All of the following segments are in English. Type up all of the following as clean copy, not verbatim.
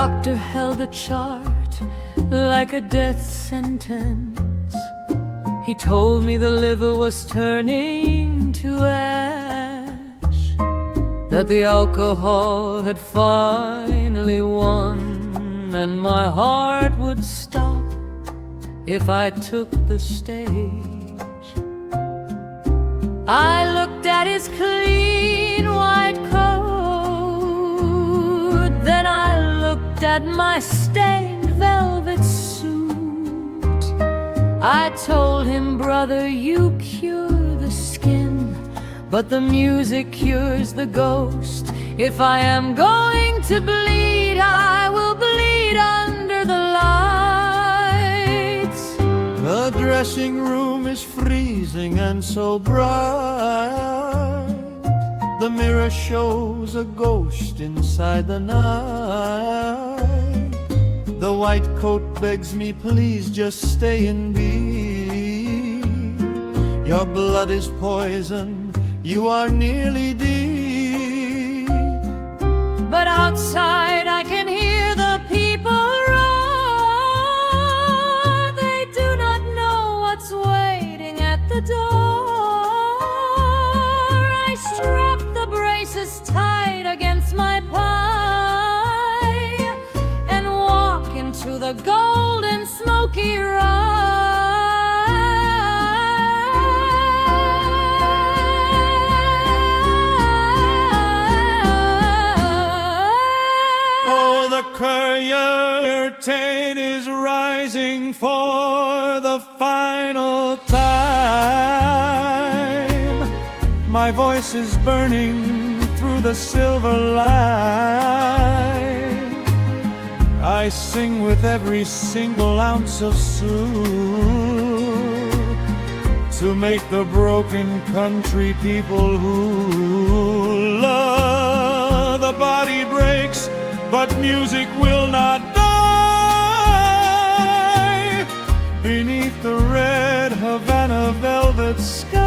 doctor held a chart like a death sentence. He told me the liver was turning to ash, that the alcohol had finally won, and my heart would stop if I took the stage. I looked at his clean white coat, then I looked at my stained velvet suit. I told him, brother, you cure the skin, but the music cures the ghost. If I am going to bleed, I will bleed under the lights. The dressing room is freezing and so bright. The mirror shows a ghost inside the night. The white coat begs me, please just stay and be. Your blood is poison, you are nearly dead. But outside I can hear the people roar. They do not know what's waiting at the door. I strap the braces tight against my pie and walk into the golden smoky ride. Curtain is rising for the final time. My voice is burning through the silver light. I sing with every single ounce of soul to make the broken country people who love. The body breaks, but music will not die beneath the red Havana velvet skies.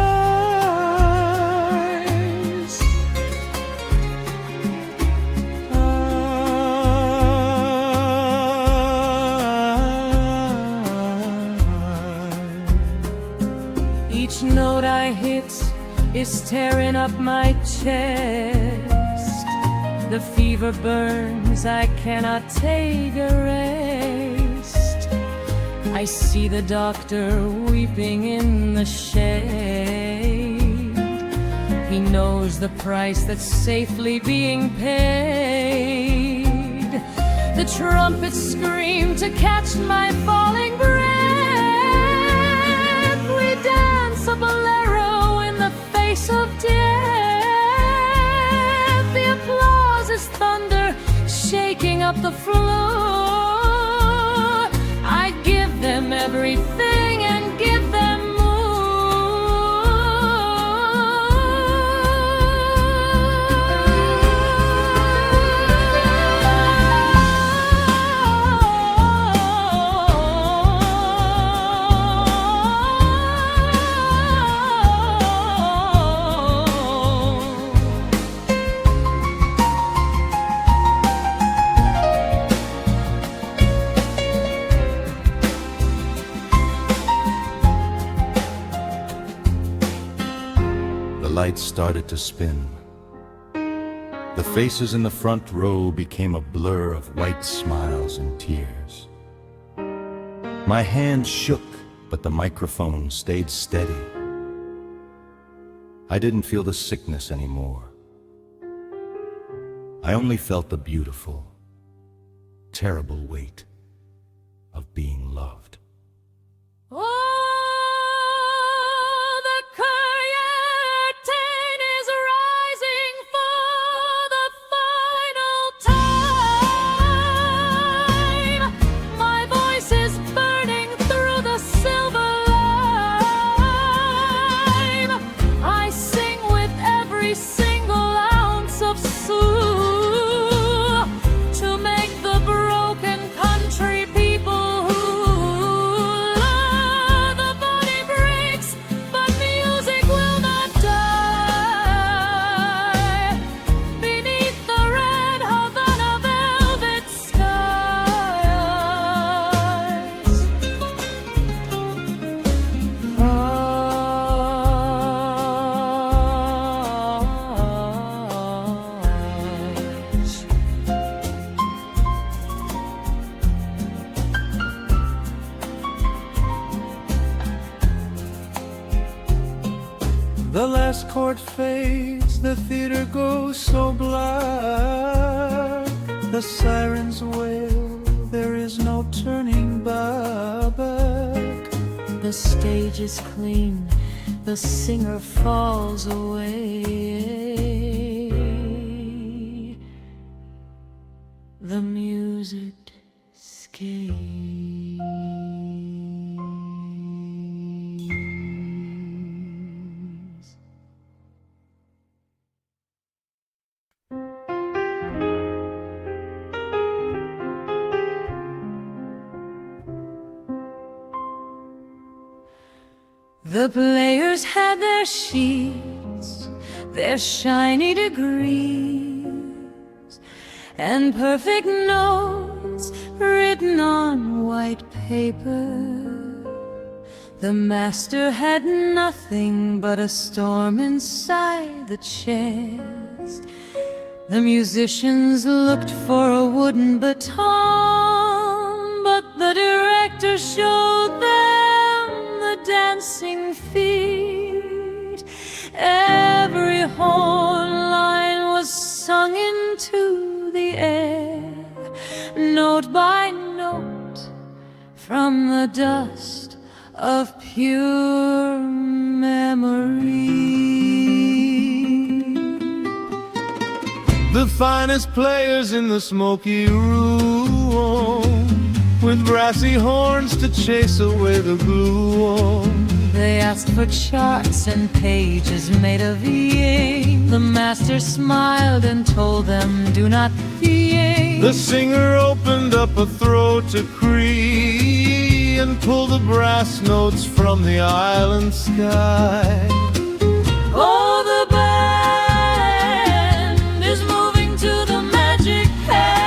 Each note I hit is tearing up my chest. The fever burns, I cannot take a rest. I see the doctor weeping in the shade. He knows the price that's safely being paid. The trumpets scream to catch my falling breath. We dance a bolero in the face of death. Thunder shaking up the floor. I give them everything and give them The lights started to spin. The faces in the front row became a blur of white smiles and tears. My hand shook, but the microphone stayed steady. I didn't feel the sickness anymore. I only felt the beautiful, terrible weight of being loved. to make the broken country people who The last chord fades, the theater goes so black. The sirens wail, there is no turning back. The stage is clean, the singer falls away. The music scares. The players had their sheets, their shiny degrees, and perfect notes written on white paper. The master had nothing but a storm inside the chest. The musicians looked for a wooden baton, but the director showed them the dancing feet. Every horn line was sung into the air, note by note, from the dust of pure memory. The finest players in the smoky room, with brassy horns to chase away the gloom. They asked for charts and pages made of yin. The master smiled and told them, do not fear. The singer opened up a throat to Cree and pulled the brass notes from the island sky. Oh, the band is moving to the magic hand.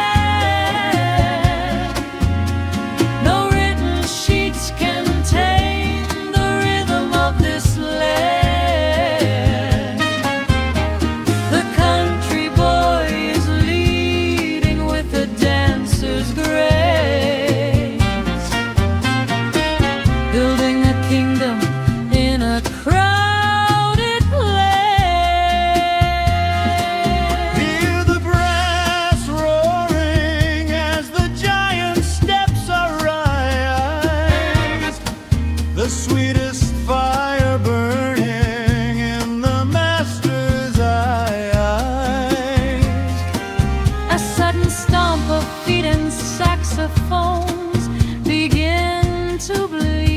No written sheets can tame the rhythm of this land. The country boy is leading with a dancer's grace, building a kingdom in a crowded place. Hear the brass roaring as the giant steps arise. The sweetest fire burning in the master's eyes. A sudden stomp of feet and saxophones begin to bleed.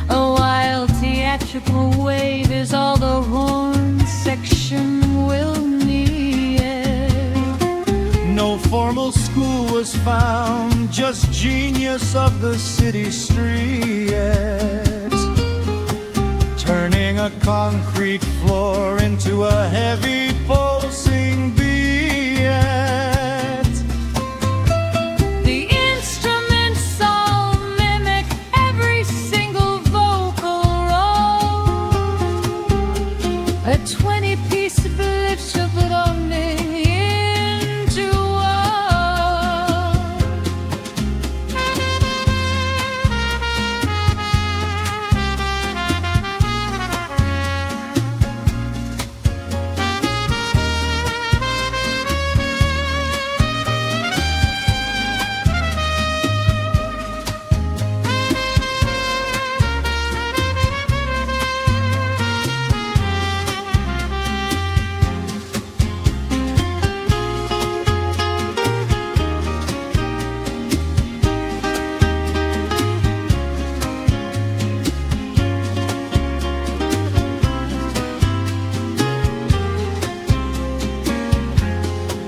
A wild theatrical wave is all the horn section will need. No formal school was found, just genius of the city streets, turning a concrete floor into a heavy pulsing beat. The instruments all mimic every single vocal roll. A 20-piece village belonging into one.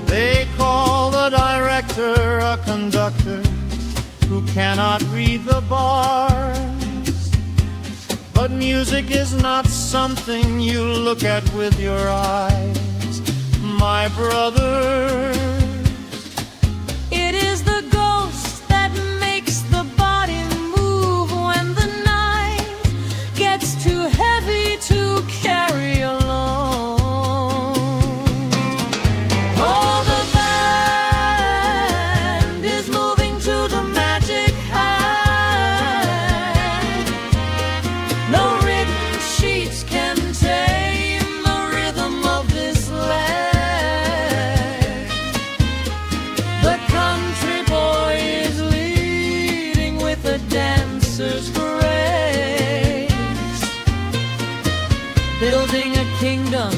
They call the director a conductor who cannot read the bars. But music is not something you look at with your eyes, my brother. It is the ghost that makes the body move when the night gets too heavy to carry alone. Oh, the band is moving to the magic hand. No written sheets building a kingdom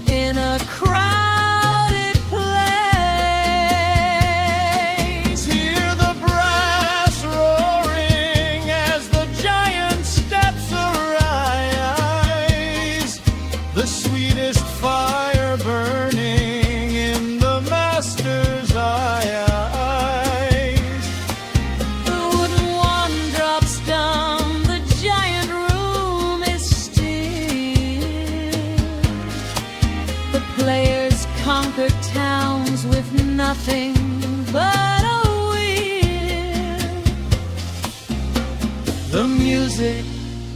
in a crowded place. Hear the brass roaring as the giant steps arise, the sweetest fire burning in the master's eyes. The wooden wand drops down, the giant room is still. The players conquer towns with nothing but a will. The music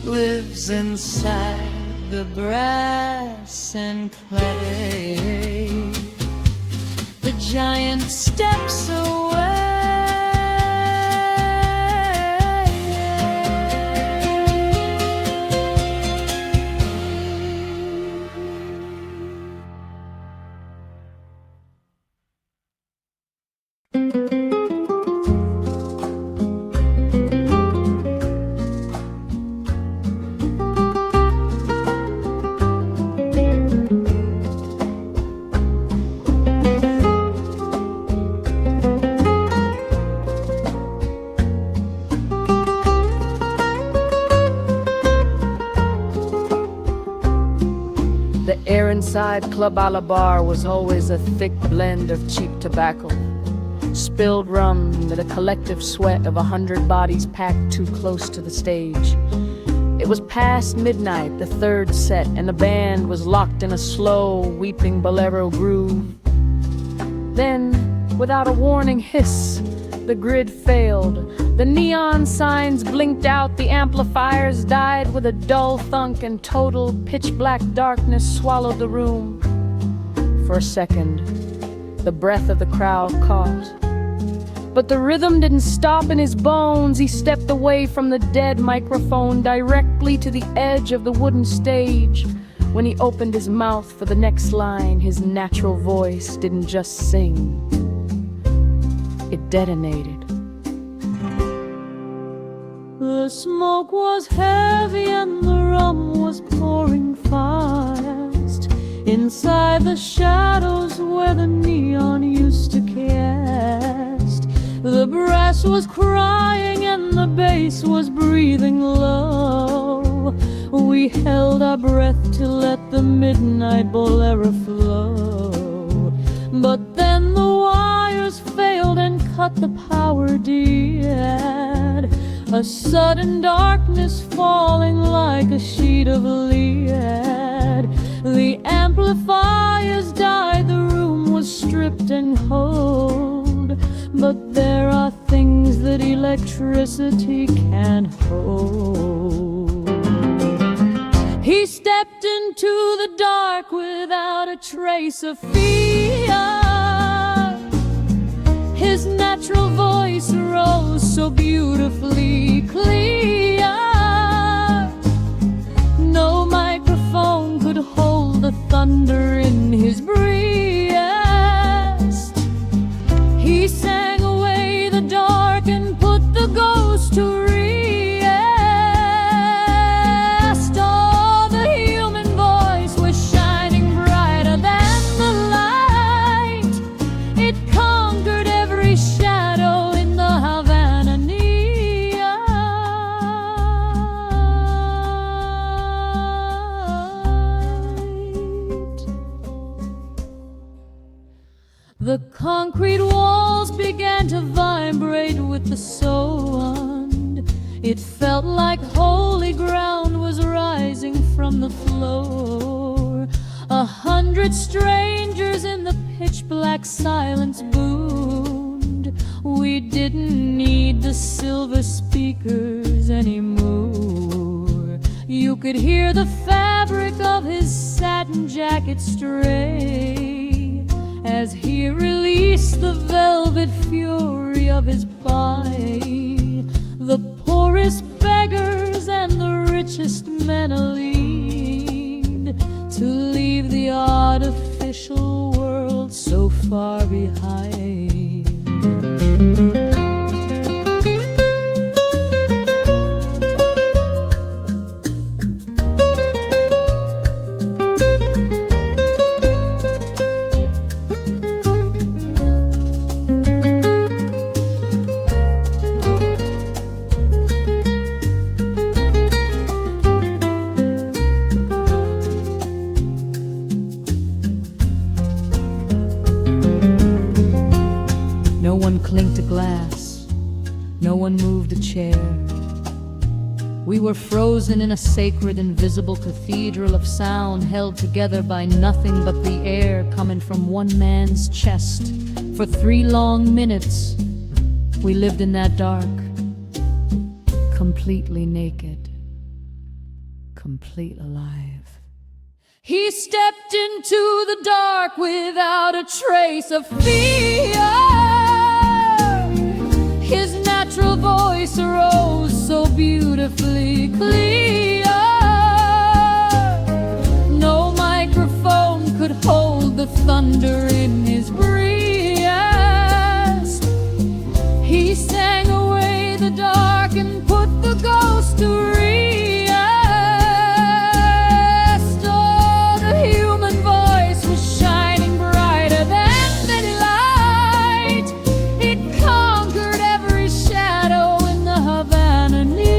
lives inside the brass and clay. The giant steps away. The air inside Club a la Bar was always a thick blend of cheap tobacco, spilled rum, and a collective sweat of 100 bodies packed too close to the stage. It was past midnight, the third set, and the band was locked in a slow, weeping bolero groove. Then, without a warning hiss, the grid failed. The neon signs blinked out, the amplifiers died with a dull thunk, and total pitch-black darkness swallowed the room. For a second, the breath of the crowd caught. But the rhythm didn't stop in his bones. He stepped away from the dead microphone directly to the edge of the wooden stage. When he opened his mouth for the next line, his natural voice didn't just sing. It detonated. The smoke was heavy and the rum was pouring fast inside the shadows where the neon used to cast. The brass was crying and the bass was breathing low. We held our breath to let the midnight bolero flow. But then the wires failed and cut the power dead. A sudden darkness falling like a sheet of lead. The amplifiers died, the room was stripped and cold. But there are things that electricity can't hold. He stepped into the dark without a trace of fear. His natural voice rose so beautifully clear. No microphone could hold the thunder in his breast. He sang away the dark and put the ghost to rest. Oh, the human voice was shining brighter than the light. It conquered every shadow in the Havana neon. The concrete walls began to vibrate with the sound. It felt like holy ground was rising from the floor. 100 strangers in the pitch-black silence boomed. We didn't need the silver speakers anymore. You could hear the fabric of his satin jacket stray as he released the velvet fury of his play. The poorest beggars and the richest men lead to leave the artificial world so far behind. No one moved a chair. We were frozen in a sacred, invisible cathedral of sound, held together by nothing but the air coming from one man's chest. For 3 long minutes, we lived in that dark, completely naked, complete alive. He stepped into the dark without a trace of fear. His natural voice arose so beautifully clear. No microphone could hold the thunder in his breast. He sang away the dark and put the ghost to rest. Oh, the human voice was shining brighter than daylight. It conquered every shadow in the Havana neon.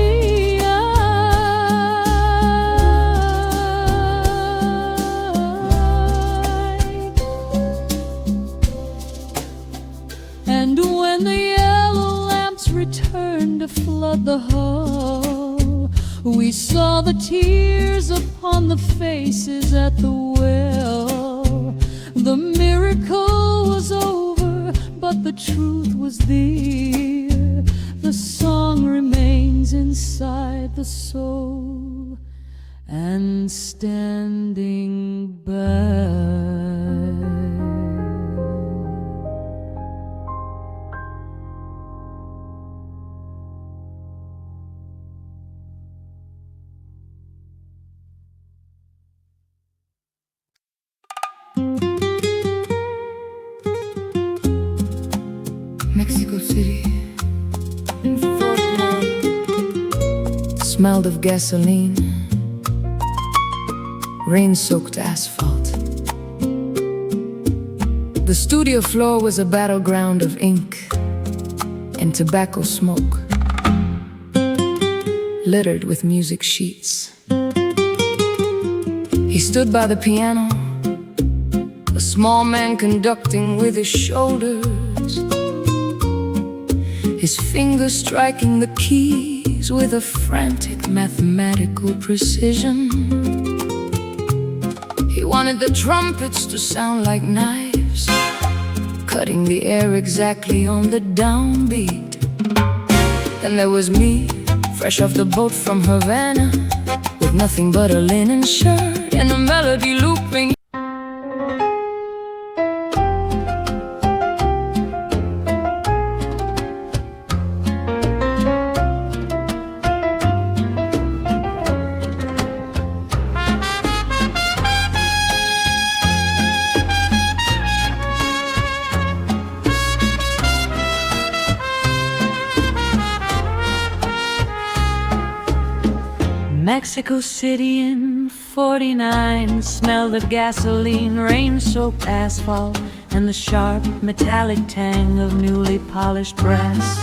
And when the yellow lamps returned to flood the hall, we saw the tears upon the faces at the well. The miracle was over, but the truth was there. The song remains inside the soul and standing by. Mexico City, in 49, smelled of gasoline, rain-soaked asphalt. The studio floor was a battleground of ink and tobacco smoke, littered with music sheets. He stood by the piano, a small man conducting with his shoulders, his fingers striking the keys with a frantic mathematical precision. He wanted the trumpets to sound like knives, cutting the air exactly on the downbeat. Then there was me, fresh off the boat from Havana, with nothing but a linen shirt and a melody looping. Mexico City in 49 smelled of gasoline, rain-soaked asphalt, and the sharp metallic tang of newly polished brass.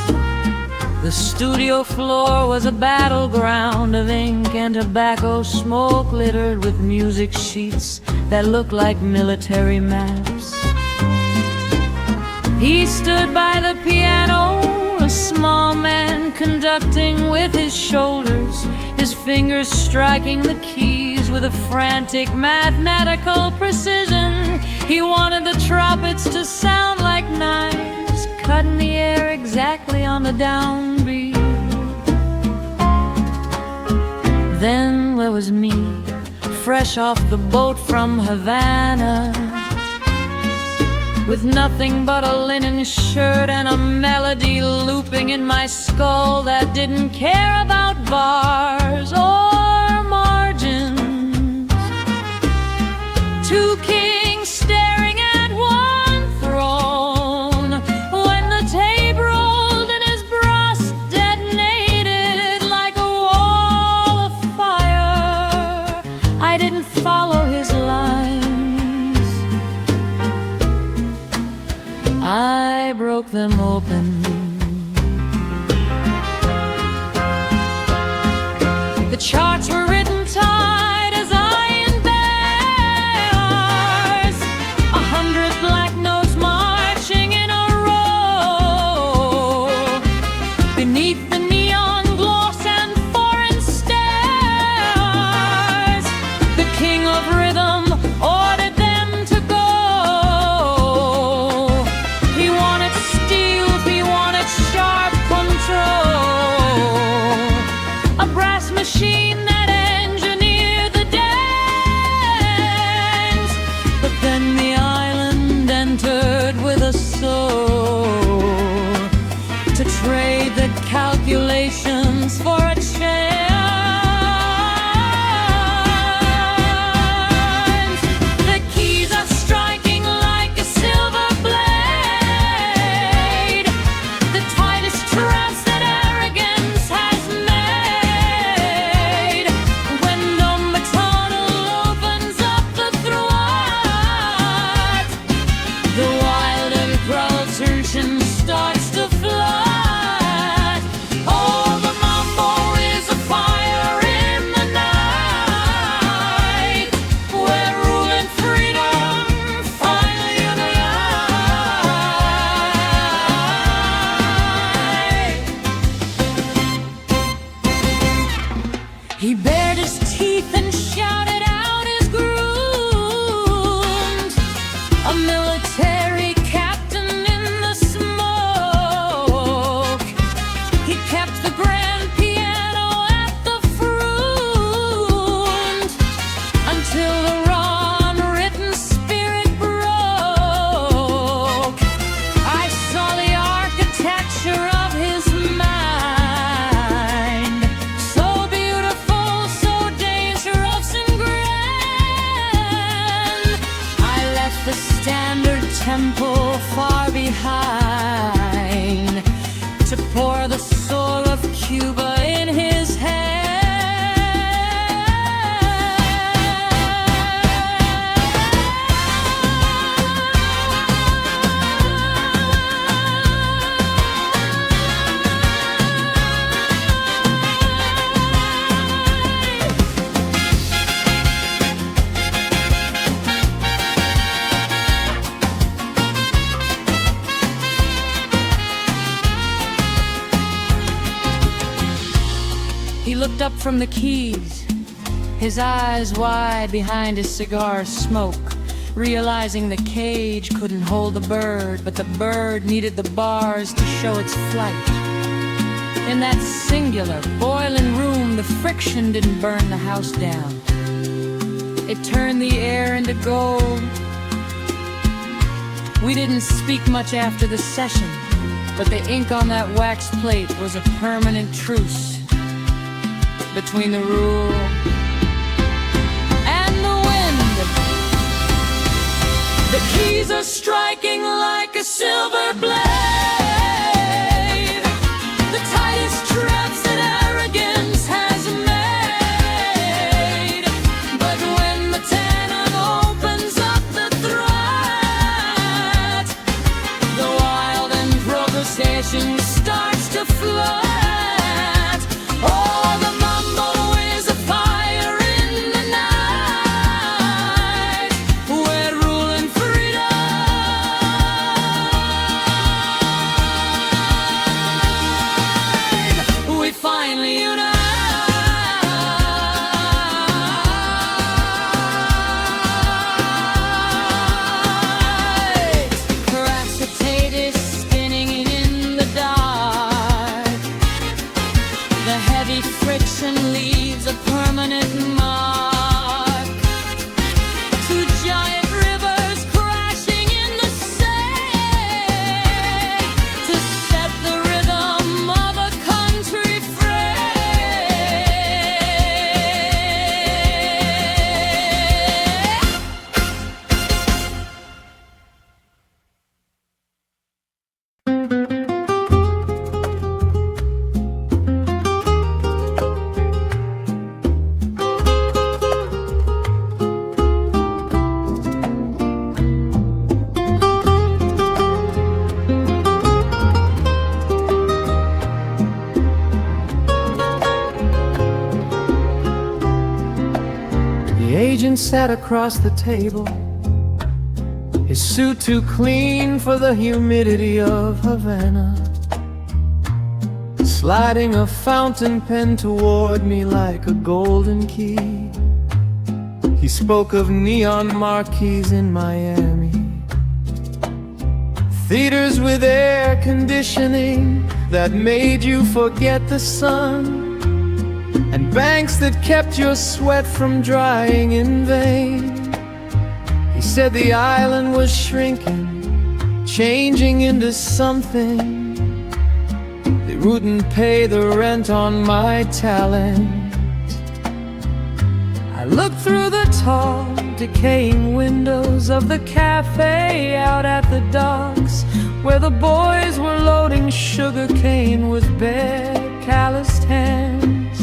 The studio floor was a battleground of ink and tobacco smoke, littered with music sheets that looked like military maps. He stood by the piano, a small man conducting with his shoulders, his fingers striking the keys with a frantic mathematical precision. He wanted the trumpets to sound like knives, cutting the air exactly on the downbeat. Then there was me, fresh off the boat from Havana, with nothing but a linen shirt and a melody looping in my skull that didn't care about bars or margins. Two kings staring at one throne. When the tape rolled and his brass detonated like a wall of fire, I didn't follow his lines. I broke them open. The charts were written tight as iron bars, 100 black notes marching in a row. beneath the neon gloss and foreign stairs. The king of rhythm ordered them to go. He wanted steel, he wanted sharp control. A brass machine that engineered the dance. But then the island entered with a soul to trade the calculations for a chance. The keys are striking like a silver blade, the tightest traps that arrogance has made. When number tunnel opens up the throat, the wild and proud tension starts to flood. Oh, the mambo is a fire in the night, where rule and freedom finally unite. He bared his teeth and shouted out his grooms, a military captain in the smoke. He kept the grand piano at the front until the raw unwritten spirit broke. I saw the architecture of his mind, so beautiful, so dangerous and grand. I left the standard temple far behind to pour the soul of Cuba in his He looked up from the keys, his eyes wide behind his cigar smoke, realizing the cage couldn't hold the bird, but the bird needed the bars to show its flight. In that singular, boiling room, the friction didn't burn the house down. It turned the air into gold. We didn't speak much after the session, but the ink on that wax plate was a permanent truce between the rule and the wind. The keys are striking like a silver blade, the tightest traps that arrogance has made. But when the tenant opens up the throat, the wild improvisation starts to flood. Oh, the mambo is a fire in the night, where rule and freedom we finally unite. Her acetate is spinning in the dark. The heavy friction leaves a permanent mark. Two giant rivers crashing in the sand to set the rhythm of a country free. The agent sat across the table, his suit too clean for the humidity of Havana. sliding a fountain pen toward me like a golden key. He spoke of neon marquees in Miami, theaters with air conditioning that made you forget the sun, and banks that kept your sweat from drying in vain. He said the island was shrinking, changing into something that wouldn't pay the rent on my talent. I looked through the tall, decaying windows of the cafe out at the docks, where the boys were loading sugar cane with bare, calloused hands.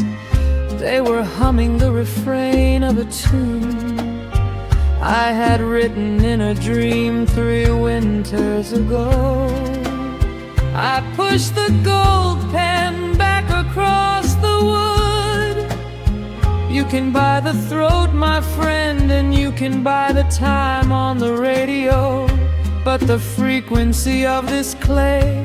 They were humming the refrain of a tune I had written in a dream 3 winters ago. I pushed the gold pen back across the wood. You can buy the throat, my friend, and you can buy the time on the radio, but the frequency of this clay,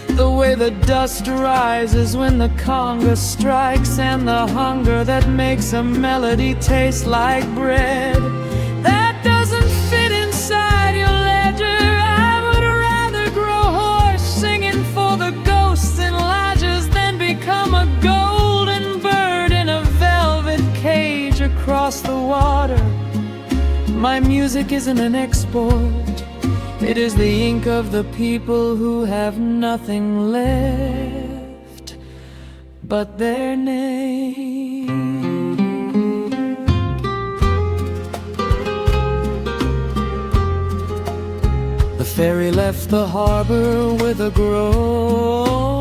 the way the dust rises when the conga strikes, and the hunger that makes a melody taste like bread, that doesn't fit inside your ledger. I would rather grow hoarse singing for the ghosts in lodges than become a golden bird in a velvet cage across the water. My music isn't an export, it is the ink of the people who have nothing left but their name. The ferry left the harbor with a groan,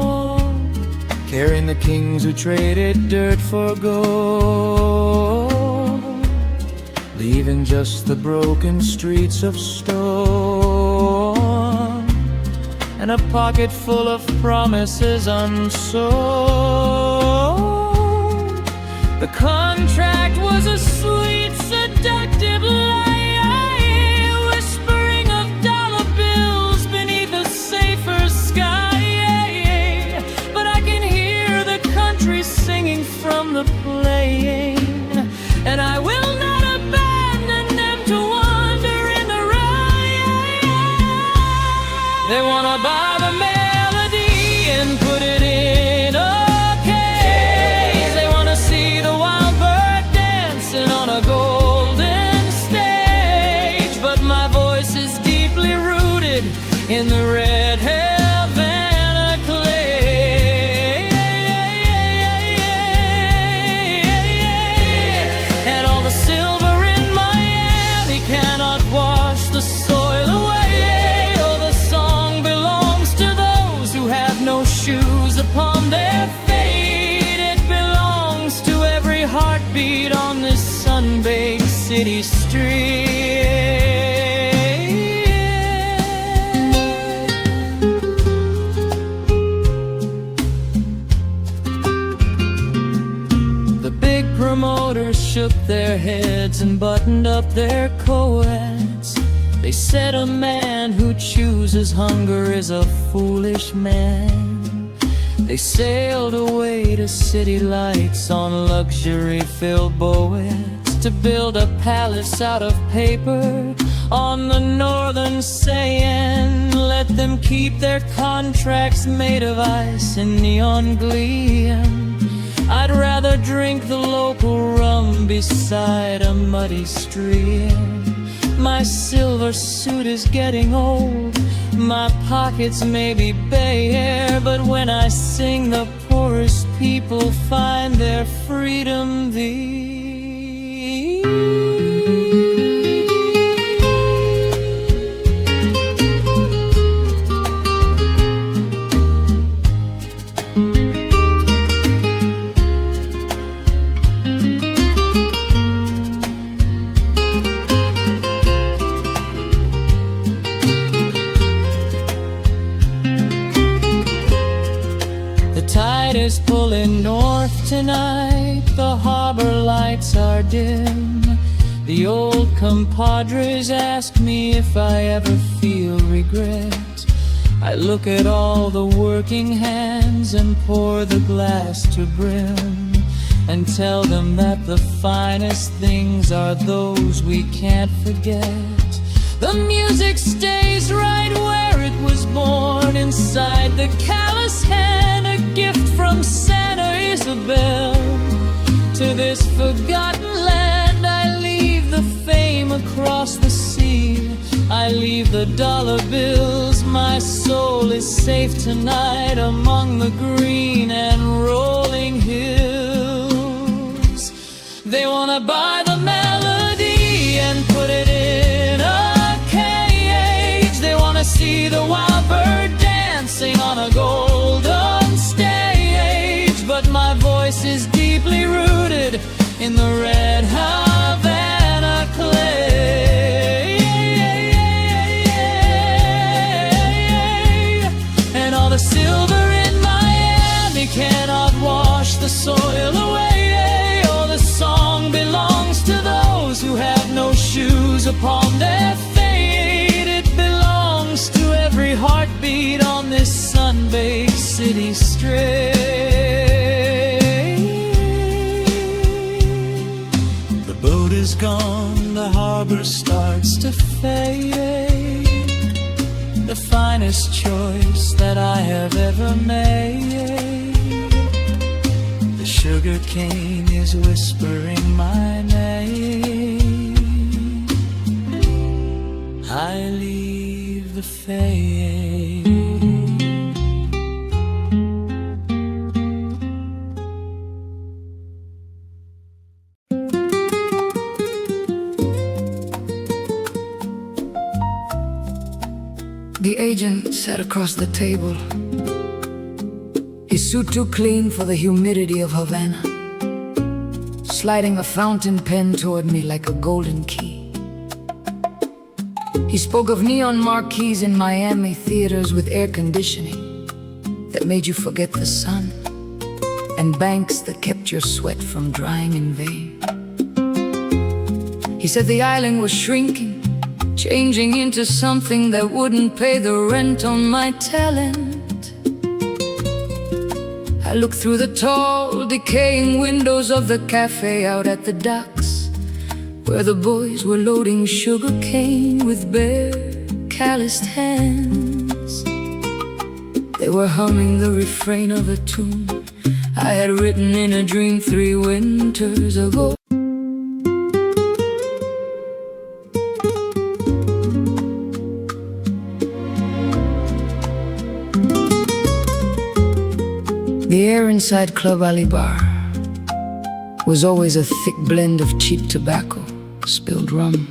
carrying the kings who traded dirt for gold, leaving just the broken streets of stone and a pocket full of promises unsold. The contract was a sweet, seductive lie, whispering of dollar bills beneath a safer sky. But I can hear the country singing from the playing, and I will not abandon them to wander in the rain. They wanna buy the melody and put it in a case. They wanna see the wild bird dancing on a golden stage, but my voice is deeply rooted in the red Havana clay. And all the silver in Miami cannot wash the soil away. Oh, the song belongs to those who have no shoes upon their feet. It belongs to every heartbeat on this sun-baked city street. The big promoters shook their heads and buttoned up their coats. They said a man who chooses hunger is a foolish man. They sailed away to city lights on luxury-filled boats to build a palace out of paper on the northern sand. Let them keep their contracts made of ice and neon gleam. I'd rather drink the local rum beside a muddy stream. My silver suit is getting old, my pockets may be bare, but when I sing, the poorest people find their freedom thee. Is pulling north tonight, the harbor lights are dim. The old compadres ask me if I ever feel regret. I look at all the working hands and pour the glass to brim, and tell them that the finest things are those we can't forget. The music stays right where it was born, inside the callous hand, a gift from Santa Isabel. To this forgotten land I leave the fame across the sea, I leave the dollar bills. My soul is safe tonight among the green and rolling hills. They wanna buy the melody and put it in a cage. They wanna see the wild bird dancing on a golden stage. But my voice is deeply rooted in the red Havana clay. And all the silver in Miami cannot wash the soil away. Oh, the song belongs to those who have no shoes upon their feet. It belongs to every heartbeat on this sun-baked city straight. The boat is gone, the harbor starts to fade. The finest choice that I have ever made. The sugar cane is whispering my name. I leave the fade. The agent sat across the table, his suit too clean for the humidity of Havana, sliding a fountain pen toward me like a golden key. He spoke of neon marquees in Miami theaters with air conditioning that made you forget the sun, and banks that kept your sweat from drying in vain. He said the island was shrinking, changing into something that wouldn't pay the rent on my talent. I looked through the tall, decaying windows of the cafe out at the docks, where the boys were loading sugar cane with bare, calloused hands. They were humming the refrain of a tune I had written in a dream 3 winters ago. The air inside Club Ali Bar was always a thick blend of cheap tobacco, spilled rum,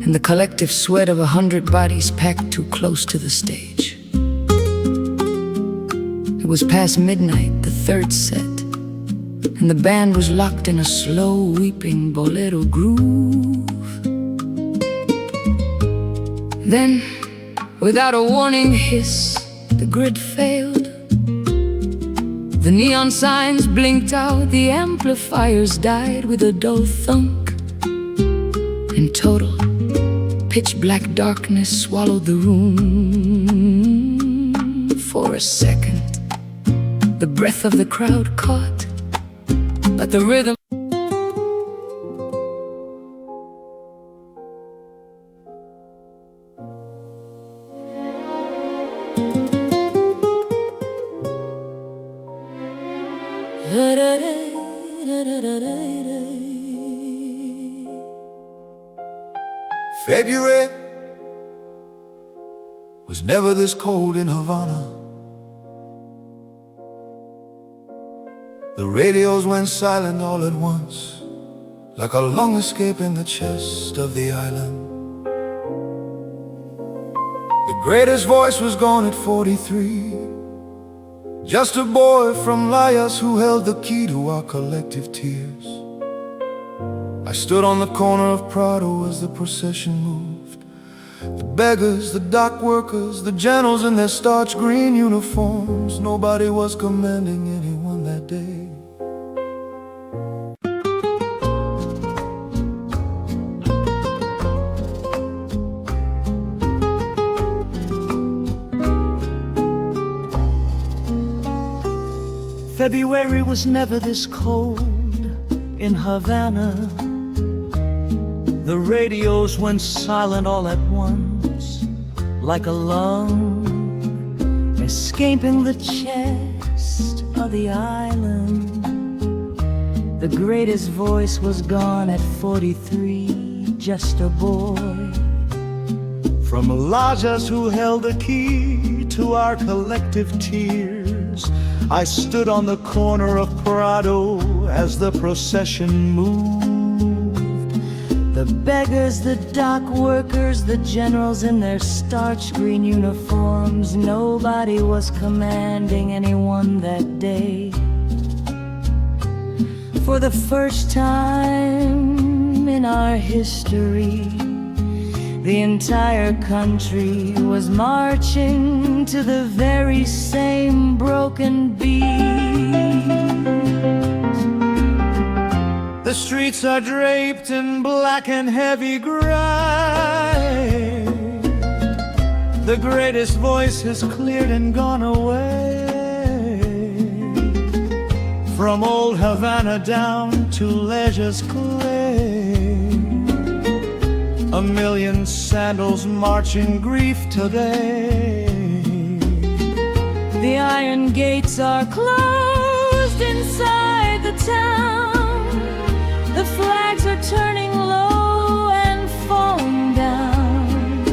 and the collective sweat of 100 bodies packed too close to the stage. It was past midnight, the 3rd set, and the band was locked in a slow, weeping bolero groove. Then, without a warning hiss, the grid failed. The neon signs blinked out, the amplifiers died with a dull thunk. In total, pitch black darkness swallowed the room. For a second, the breath of the crowd caught, but the rhythm February was never this cold in Havana. The radios went silent all at once, like a lung escape in the chest of the island. The greatest voice was gone at 43, just a boy from Layas who held the key to our collective tears. I stood on the corner of Prado as the procession moved. The beggars, the dock workers, the generals in their starch green uniforms. Nobody was commanding anyone that day. February was never this cold in Havana. The radios went silent all at once, like a lung escaping the chest of the island. The greatest voice was gone at 43, just a boy from Lajas who held the key to our collective tears. I stood on the corner of Prado as the procession moved. The beggars, the dock workers, the generals in their starch green uniforms. Nobody was commanding anyone that day. For the first time in our history, the entire country was marching to the very same broken beat. The streets are draped in black and heavy gray. The greatest voice has cleared and gone away. From old Havana down to Leisure's clay, a million sandals march in grief today. The iron gates are closed inside the town. The flags are turning low and falling down.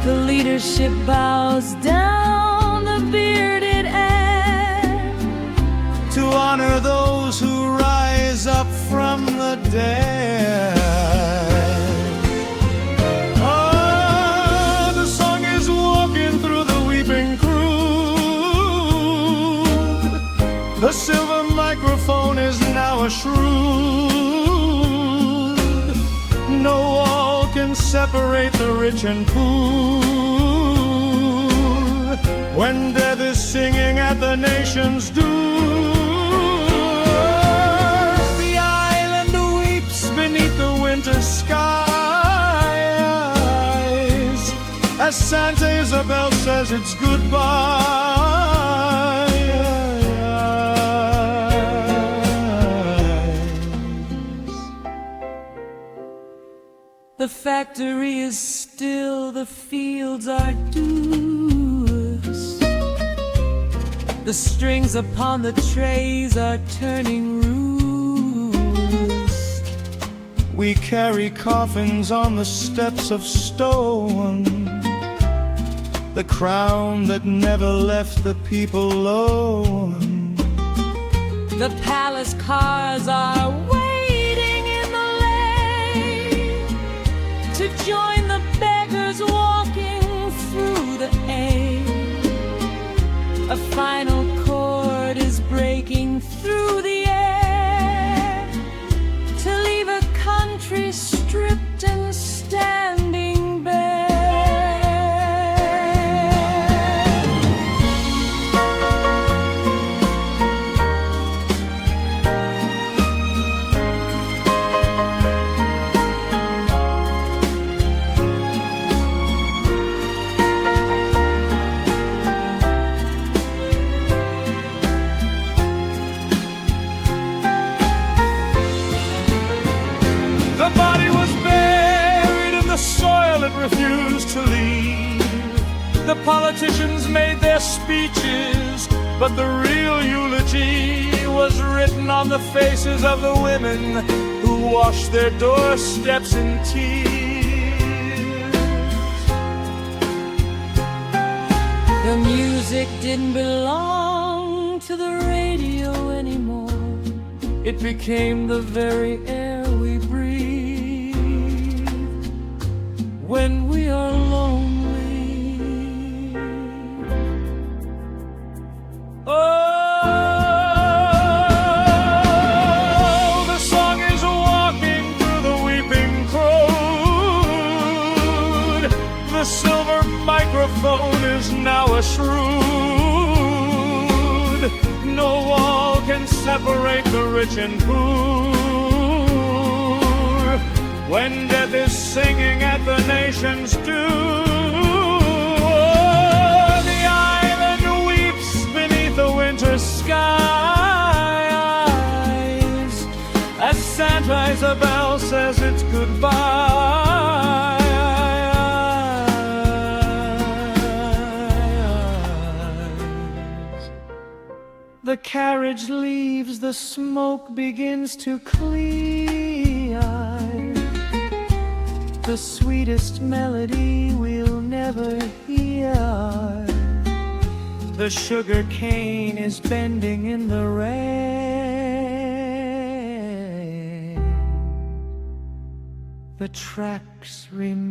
The leadership bows down the bearded air to honor those who rise up from the dead. The silver microphone is now a shroud. No wall can separate the rich and poor. When death is singing at the nation's door, the island weeps beneath the winter skies as Santa Isabel says it's goodbye. The factory is still, the fields are doers. The strings upon the trays are turning rulers. We carry coffins on the steps of stone, the crown that never left the people alone. The palace cars are waiting in the lane to join the beggars walking through the air. A final chord is breaking through the air to leave a country stripped and standing bare. The body was buried in the soil it refused to leave. The politicians made their speeches, but the real eulogy was written on the faces of the women who washed their doorsteps in tears. The music didn't belong to the radio anymore. It became the very air we breathe when we are lonely. Oh, the song is walking through the weeping crowd. The silver microphone is now a shroud. No wall can separate the rich and poor. When death is singing at the nation's door, the island weeps beneath the winter sky. says it's goodbye. The carriage leaves, the smoke begins to clear. The sweetest melody we'll never hear. The sugar cane is bending in the rain. The tracks remain.